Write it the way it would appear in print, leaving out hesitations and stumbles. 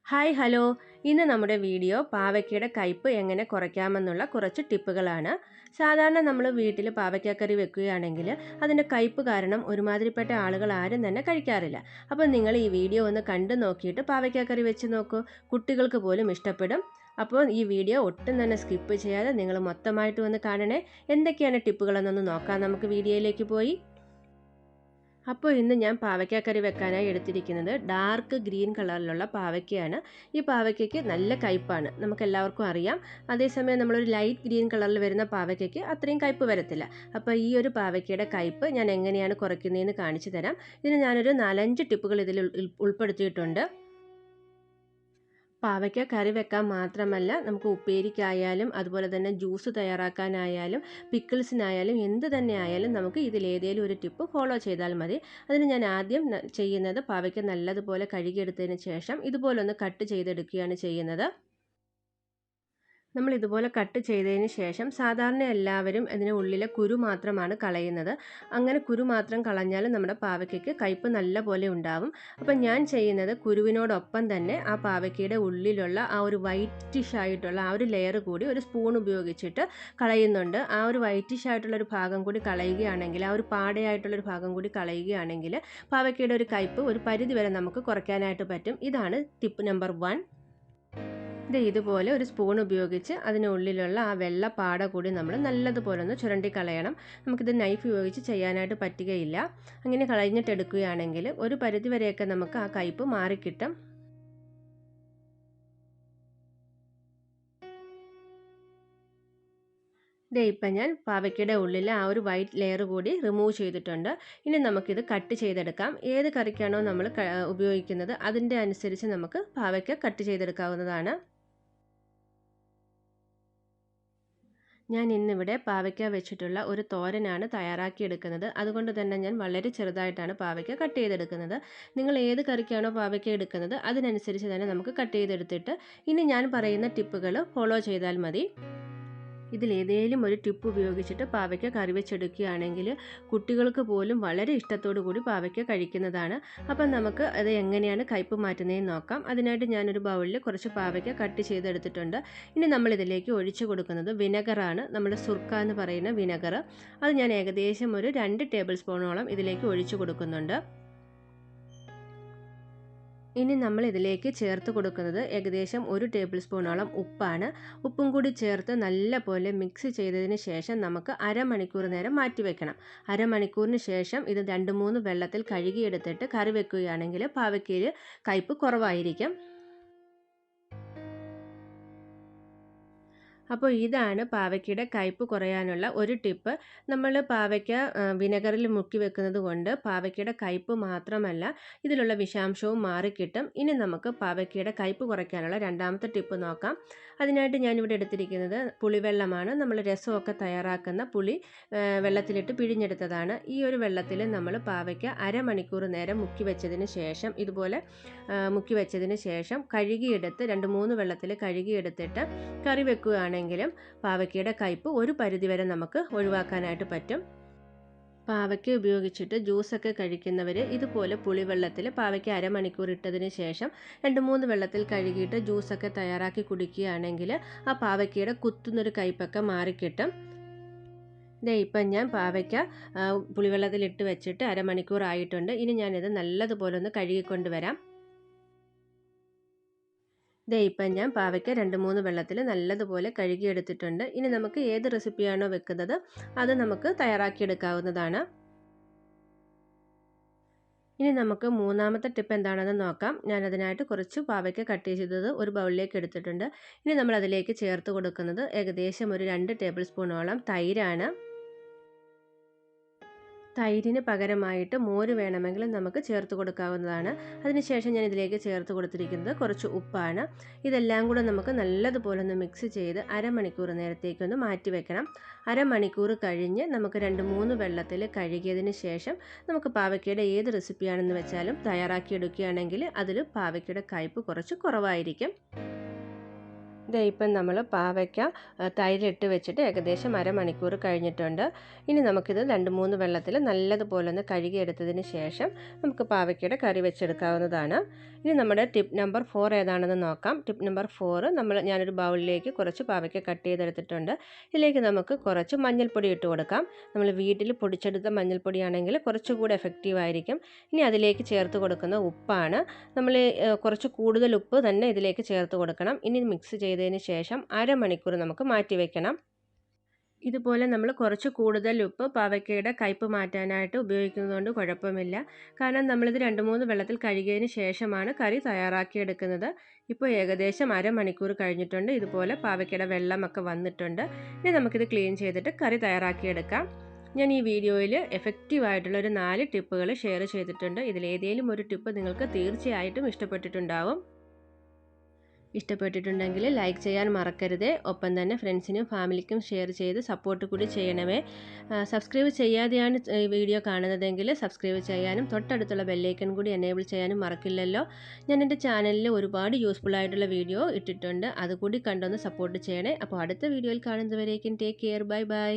Hi hello, ഇന്ന് നമ്മുടെ video പാവയ്ക്കയുടെ കയ്പ്പ് എങ്ങനെ കുറയ്ക്കാമെന്നുള്ള കുറച്ച് ടിപ്പുകളാണ്. സാധാരണ നമ്മൾ വീട്ടിൽ പാവയ്ക്കക്കറി വെക്കുകയാണെങ്കിൽ അതിൻ്റെ കയ്പ്പ് കാരണം ഒരുമാതിരിപ്പെട്ട ആളുകൾ ആരും തന്നെ കഴിക്കാറില്ല. അപ്പോൾ നിങ്ങൾ ഈ വീഡിയോ ഒന്ന് കണ്ടു നോക്കിയിട്ട് പാവയ്ക്കക്കറി വെച്ച് നോക്കൂ, കുട്ടികൾക്ക് പോലും ഇഷ്ടപ്പെടും. അപ്പോൾ ഈ വീഡിയോ ഒട്ടും തന്നെ സ്കിപ്പ് ചെയ്യാതെ നിങ്ങൾ മൊത്തമായിട്ട് ഒന്ന് കാണണേ. എന്തൊക്കെയാണ് ടിപ്പുകളെന്നൊന്ന് നോക്കാം നമുക്ക് വീഡിയോയിലേക്ക് പോയി. അപ്പോൾ ഇന്ന് ഞാൻ പാവയ്ക്കക്കറി വെക്കാനായി എടുത്തിരിക്കുന്നത് ഡാർക്ക് ഗ്രീൻ കളറിലുള്ള പാവയ്ക്കയാണ്. ഈ പാവയ്ക്കയ്ക്ക് നല്ല കയ്പ്പാണ്, നമുക്കെല്ലാവർക്കും അറിയാം. അതേസമയം നമ്മളൊരു ലൈറ്റ് ഗ്രീൻ കളറിൽ വരുന്ന പാവയ്ക്കയ്ക്ക് അത്രയും കയ്പ്പ് വരത്തില്ല. അപ്പോൾ ഈ ഒരു പാവയ്ക്കയുടെ കയ്പ്പ് ഞാൻ എങ്ങനെയാണ് കുറയ്ക്കുന്നതെന്ന് കാണിച്ചു തരാം. ഇതിന് ഞാനൊരു 4-5 ടിപ്പുകൾ ഇതിൽ ഉൾപ്പെടുത്തിയിട്ടുണ്ട്. പാവയ്ക്ക കറി വെക്കാൻ മാത്രമല്ല, നമുക്ക് ഉപ്പേരിക്കായാലും അതുപോലെ തന്നെ ജ്യൂസ് തയ്യാറാക്കാനായാലും പിക്കിൾസിനായാലും എന്ത് തന്നെ ആയാലും നമുക്ക് ഇതിലേതേലും ഒരു ടിപ്പ് ഫോളോ ചെയ്താൽ മതി. അതിന് ഞാൻ ആദ്യം ചെയ്യുന്നത് പാവയ്ക്ക നല്ലതുപോലെ കഴുകിയെടുത്തതിന് ശേഷം ഇതുപോലൊന്ന് കട്ട് ചെയ്തെടുക്കുകയാണ് ചെയ്യുന്നത്. നമ്മൾ ഇതുപോലെ കട്ട് ചെയ്തതിന് ശേഷം സാധാരണ എല്ലാവരും ഇതിന് ഉള്ളിലെ കുരു മാത്രമാണ് കളയുന്നത്. അങ്ങനെ കുരു മാത്രം കളഞ്ഞാലും നമ്മുടെ പാവയ്ക്കയ്ക്ക് കയ്പ്പ് നല്ല പോലെ ഉണ്ടാവും. അപ്പം ഞാൻ ചെയ്യുന്നത് കുരുവിനോടൊപ്പം തന്നെ ആ പാവയ്ക്കയുടെ ഉള്ളിലുള്ള ആ ഒരു വൈറ്റിഷ് ആയിട്ടുള്ള ആ ഒരു ലെയർ കൂടി ഒരു സ്പൂൺ ഉപയോഗിച്ചിട്ട് കളയുന്നുണ്ട്. ആ ഒരു വൈറ്റിഷ് ആയിട്ടുള്ളൊരു ഭാഗം കൂടി കളയുകയാണെങ്കിൽ, ആ ഒരു പാടയായിട്ടുള്ളൊരു ഭാഗം കൂടി കളയുകയാണെങ്കിൽ പാവയ്ക്കയുടെ ഒരു കയ്പ്പ് ഒരു പരിധി വരെ നമുക്ക് കുറയ്ക്കാനായിട്ട് പറ്റും. ഇതാണ് ടിപ്പ് നമ്പർ 1. ഇതുപോലെ ഒരു സ്പൂൺ ഉപയോഗിച്ച് അതിനുള്ളിലുള്ള ആ വെള്ള പാട കൂടി നമ്മൾ നല്ലതുപോലെ ഒന്ന് ചുരണ്ടി കളയണം. നമുക്കിത് നൈഫ് ഉപയോഗിച്ച് ചെയ്യാനായിട്ട് പറ്റുകയില്ല. അങ്ങനെ കളഞ്ഞിട്ടെടുക്കുകയാണെങ്കിൽ ഒരു പരിധി വരെയൊക്കെ നമുക്ക് ആ കയ്പ്പ് മാറിക്കിട്ടും. ഇപ്പം ഞാൻ പാവയ്ക്കയുടെ ഉള്ളിൽ ആ ഒരു വൈറ്റ് ലെയർ കൂടി റിമൂവ് ചെയ്തിട്ടുണ്ട്. ഇനി നമുക്കിത് കട്ട് ചെയ്തെടുക്കാം. ഏത് കറിക്കാണോ നമ്മൾ ഉപയോഗിക്കുന്നത് അതിൻ്റെ അനുസരിച്ച് നമുക്ക് പാവയ്ക്ക കട്ട് ചെയ്തെടുക്കാവുന്നതാണ്. ഞാൻ ഇന്നിവിടെ പാവയ്ക്ക വെച്ചിട്ടുള്ള ഒരു തോരനാണ് തയ്യാറാക്കിയെടുക്കുന്നത്. അതുകൊണ്ട് തന്നെ ഞാൻ വളരെ ചെറുതായിട്ടാണ് പാവയ്ക്ക കട്ട് ചെയ്തെടുക്കുന്നത്. നിങ്ങൾ ഏത് കറിക്കാണോ പാവയ്ക്ക എടുക്കുന്നത് അതിനനുസരിച്ച് തന്നെ നമുക്ക് കട്ട് ചെയ്തെടുത്തിട്ട് ഇനി ഞാൻ പറയുന്ന ടിപ്പുകൾ ഫോളോ ചെയ്താൽ മതി. ഇതിലേതേലും ഒരു ടിപ്പ് ഉപയോഗിച്ചിട്ട് പാവയ്ക്ക കറി വെച്ചെടുക്കുകയാണെങ്കിൽ കുട്ടികൾക്ക് പോലും വളരെ ഇഷ്ടത്തോടു കൂടി പാവയ്ക്ക കഴിക്കുന്നതാണ്. അപ്പം നമുക്ക് അത് എങ്ങനെയാണ് കയ്പ്പ് മാറ്റുന്നതെന്ന് നോക്കാം. അതിനായിട്ട് ഞാനൊരു ബൗളിൽ കുറച്ച് പാവയ്ക്ക കട്ട് ചെയ്തെടുത്തിട്ടുണ്ട്. ഇനി നമ്മളിതിലേക്ക് ഒഴിച്ചു കൊടുക്കുന്നത് വിനെഗറാണ്, നമ്മൾ സുർക്ക എന്ന് പറയുന്ന വിനെഗർ. അത് ഞാൻ ഏകദേശം ഒരു 2 ടേബിൾ സ്പൂണോളം ഇതിലേക്ക് ഒഴിച്ചു കൊടുക്കുന്നുണ്ട്. ഇനി നമ്മൾ ഇതിലേക്ക് ചേർത്ത് കൊടുക്കുന്നത് ഏകദേശം 1 ടേബിൾ സ്പൂണോളം ഉപ്പാണ്. ഉപ്പും കൂടി ചേർത്ത് നല്ല പോലെ മിക്സ് ചെയ്തതിന് ശേഷം നമുക്ക് അരമണിക്കൂർ നേരം മാറ്റി വെക്കണം. അരമണിക്കൂറിന് ശേഷം ഇത് 2-3 വെള്ളത്തിൽ കഴുകിയെടുത്തിട്ട് കറി വെക്കുകയാണെങ്കിൽ പാവയ്ക്കയിൽ കയ്പ്പ് കുറവായിരിക്കും. അപ്പോൾ ഇതാണ് പാവയ്ക്കയുടെ കയ്പ്പ് കുറയാനുള്ള ഒരു ടിപ്പ്. നമ്മൾ പാവയ്ക്ക വിനെഗറിൽ മുക്കി വെക്കുന്നത് കൊണ്ട് പാവയ്ക്കയുടെ കയ്പ്പ് മാത്രമല്ല ഇതിലുള്ള വിഷാംശവും മാറിക്കിട്ടും. ഇനി നമുക്ക് പാവയ്ക്കയുടെ കയ്പ്പ് കുറയ്ക്കാനുള്ള രണ്ടാമത്തെ ടിപ്പ് നോക്കാം. അതിനായിട്ട് ഞാനിവിടെ എടുത്തിരിക്കുന്നത് പുളിവെള്ളമാണ്. നമ്മൾ രസമൊക്കെ തയ്യാറാക്കുന്ന പുളി വെള്ളത്തിലിട്ട് പിഴിഞ്ഞെടുത്തതാണ്. ഈ ഒരു വെള്ളത്തിൽ നമ്മൾ പാവയ്ക്ക അരമണിക്കൂർ നേരം മുക്കി വെച്ചതിന് ശേഷം ഇതുപോലെ മുക്കി വെച്ചതിന് ശേഷം കഴുകിയെടുത്ത് 2-3 വെള്ളത്തിൽ കഴുകിയെടുത്തിട്ട് കറി വെക്കുകയാണെങ്കിലും പാവയ്ക്കയുടെ കയ്പ്പ് ഒരു പരിധിവരെ നമുക്ക് ഒഴിവാക്കാനായിട്ട് പറ്റും. പാവയ്ക്ക ഉപയോഗിച്ചിട്ട് ജ്യൂസൊക്കെ കഴിക്കുന്നവർ ഇതുപോലെ പുളിവെള്ളത്തിൽ പാവയ്ക്ക അരമണിക്കൂർ ഇട്ടതിന് ശേഷം 2-3 വെള്ളത്തിൽ കഴുകിയിട്ട് ജ്യൂസൊക്കെ തയ്യാറാക്കി കുടിക്കുകയാണെങ്കിൽ ആ പാവയ്ക്കയുടെ കുത്തുന്നൊരു കയ്പ്പൊക്കെ മാറിക്കിട്ടും. ഇപ്പം ഞാൻ പാവയ്ക്ക പുളിവെള്ളത്തിലിട്ട് വെച്ചിട്ട് അരമണിക്കൂർ ആയിട്ടുണ്ട്. ഇനി ഞാനിത് നല്ലതുപോലെ ഒന്ന് കഴുകിക്കൊണ്ട് വരാം. ഇപ്പം ഞാൻ പാവയ്ക്ക 2-3 വെള്ളത്തിൽ നല്ലതുപോലെ കഴുകിയെടുത്തിട്ടുണ്ട്. ഇനി നമുക്ക് ഏത് റെസിപ്പിയാണോ വെക്കുന്നത് അത് നമുക്ക് തയ്യാറാക്കിയെടുക്കാവുന്നതാണ്. ഇനി നമുക്ക് മൂന്നാമത്തെ ടിപ്പ് എന്താണെന്ന് നോക്കാം. ഞാനതിനായിട്ട് കുറച്ച് പാവയ്ക്ക കട്ട് ചെയ്തത് ഒരു ബൗളിലേക്ക് എടുത്തിട്ടുണ്ട്. ഇനി നമ്മൾ അതിലേക്ക് ചേർത്ത് കൊടുക്കുന്നത് ഏകദേശം ഒരു 2 ടേബിൾ സ്പൂണോളം തൈരാണ്. തൈരിന് പകരമായിട്ട് മോര് വേണമെങ്കിലും നമുക്ക് ചേർത്ത് കൊടുക്കാവുന്നതാണ്. അതിനുശേഷം ഞാൻ ഇതിലേക്ക് ചേർത്ത് കൊടുത്തിരിക്കുന്നത് കുറച്ച് ഉപ്പാണ്. ഇതെല്ലാം കൂടെ നമുക്ക് നല്ലതുപോലെ ഒന്ന് മിക്സ് ചെയ്ത് അരമണിക്കൂർ നേരത്തേക്കൊന്ന് മാറ്റി വെക്കണം. അരമണിക്കൂർ കഴിഞ്ഞ് നമുക്ക് 2-3 വെള്ളത്തിൽ കഴുകിയതിന് ശേഷം നമുക്ക് പാവയ്ക്കയുടെ ഏത് റെസിപ്പിയാണെന്ന് വെച്ചാലും തയ്യാറാക്കിയെടുക്കുകയാണെങ്കിൽ അതിൽ പാവയ്ക്കയുടെ കയ്പ്പ് കുറച്ച് കുറവായിരിക്കും. ദേ ഇപ്പം നമ്മൾ പാവയ്ക്ക തൈരിട്ട് വെച്ചിട്ട് ഏകദേശം അരമണിക്കൂർ കഴിഞ്ഞിട്ടുണ്ട്. ഇനി നമുക്കിത് 2-3 വെള്ളത്തിൽ നല്ലതുപോലെ ഒന്ന് കഴുകിയെടുത്തതിന് ശേഷം നമുക്ക് പാവയ്ക്കയുടെ കറി വെച്ചെടുക്കാവുന്നതാണ്. ഇനി നമ്മുടെ ടിപ്പ് നമ്പർ 4 ഏതാണെന്ന് നോക്കാം. ടിപ്പ് നമ്പർ 4 ഞാനൊരു ബൗളിലേക്ക് കുറച്ച് പാവയ്ക്ക കട്ട് ചെയ്തെടുത്തിട്ടുണ്ട്. ഇതിലേക്ക് നമുക്ക് കുറച്ച് മഞ്ഞൾപ്പൊടി ഇട്ട് കൊടുക്കാം. നമ്മൾ വീട്ടിൽ പൊടിച്ചെടുത്ത മഞ്ഞൾപ്പൊടിയാണെങ്കിൽ കുറച്ചുകൂടി എഫക്റ്റീവ് ആയിരിക്കും. ഇനി അതിലേക്ക് ചേർത്ത് കൊടുക്കുന്ന ഉപ്പാണ്. നമ്മൾ കുറച്ച് കൂടുതൽ ഉപ്പ് തന്നെ ഇതിലേക്ക് ചേർത്ത് കൊടുക്കണം. ഇനി മിക്സ് ചെയ്തതിന് ശേഷം അരമണിക്കൂർ നമുക്ക് മാറ്റി വെക്കണം. ഇതുപോലെ നമ്മൾ കുറച്ച് കൂടുതൽ ഉപ്പ് പാവയ്ക്കയുടെ കയ്പ്പ് മാറ്റാനായിട്ട് ഉപയോഗിക്കുന്നതുകൊണ്ട് കുഴപ്പമില്ല. കാരണം നമ്മളിത് 2-3 വെള്ളത്തിൽ കഴുകിയതിന് ശേഷമാണ് കറി തയ്യാറാക്കിയെടുക്കുന്നത്. ഇപ്പോൾ ഏകദേശം അരമണിക്കൂർ കഴിഞ്ഞിട്ടുണ്ട്. ഇതുപോലെ പാവയ്ക്കയുടെ വെള്ളമൊക്കെ വന്നിട്ടുണ്ട്. ഇനി നമുക്കിത് ക്ലീൻ ചെയ്തിട്ട് കറി തയ്യാറാക്കിയെടുക്കാം. ഞാൻ ഈ വീഡിയോയിൽ എഫക്റ്റീവായിട്ടുള്ള ഒരു 4 ടിപ്പുകൾ ഷെയർ ചെയ്തിട്ടുണ്ട്. ഇതിലേതെങ്കിലും ഒരു ടിപ്പ് നിങ്ങൾക്ക് തീർച്ചയായിട്ടും ഇഷ്ടപ്പെട്ടിട്ടുണ്ടാവും. ഇഷ്ടപ്പെട്ടിട്ടുണ്ടെങ്കിൽ ലൈക്ക് ചെയ്യാൻ മറക്കരുത്. ഒപ്പം തന്നെ ഫ്രണ്ട്സിനും ഫാമിലിക്കും ഷെയർ ചെയ്ത് സപ്പോർട്ട് കൂടി ചെയ്യണമേ. സബ്സ്ക്രൈബ് ചെയ്യാതെയാണ് ഈ വീഡിയോ കാണുന്നതെങ്കിൽ സബ്സ്ക്രൈബ് ചെയ്യാനും തൊട്ടടുത്തുള്ള ബെല്ലൈക്കൺ കൂടി എനേബിൾ ചെയ്യാനും മറക്കില്ലല്ലോ. ഞാൻ എൻ്റെ ചാനലിൽ ഒരുപാട് യൂസ്ഫുൾ ആയിട്ടുള്ള വീഡിയോ ഇട്ടിട്ടുണ്ട്. അതുകൂടി കണ്ടൊന്ന് സപ്പോർട്ട് ചെയ്യണേ. അപ്പോൾ അടുത്ത വീഡിയോയിൽ കാണുന്നതുവരേക്കും ടേക്ക് കെയർ. Bye bye.